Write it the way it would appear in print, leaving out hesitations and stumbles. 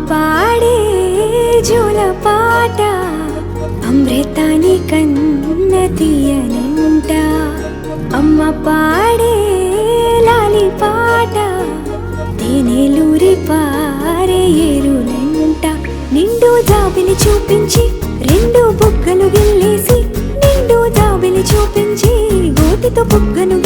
పాడే జోల పాట అమృతాని కన్న తీయనంట. అమ్మ పాడే లాలి పాట తేనెలూరి పారే ఏరులంట. నిండు జాబిలి చూపించి రెండు బుగ్గలు గిల్లేసి, నిండు జాబిలి చూపించి గోటితో బుగ్గను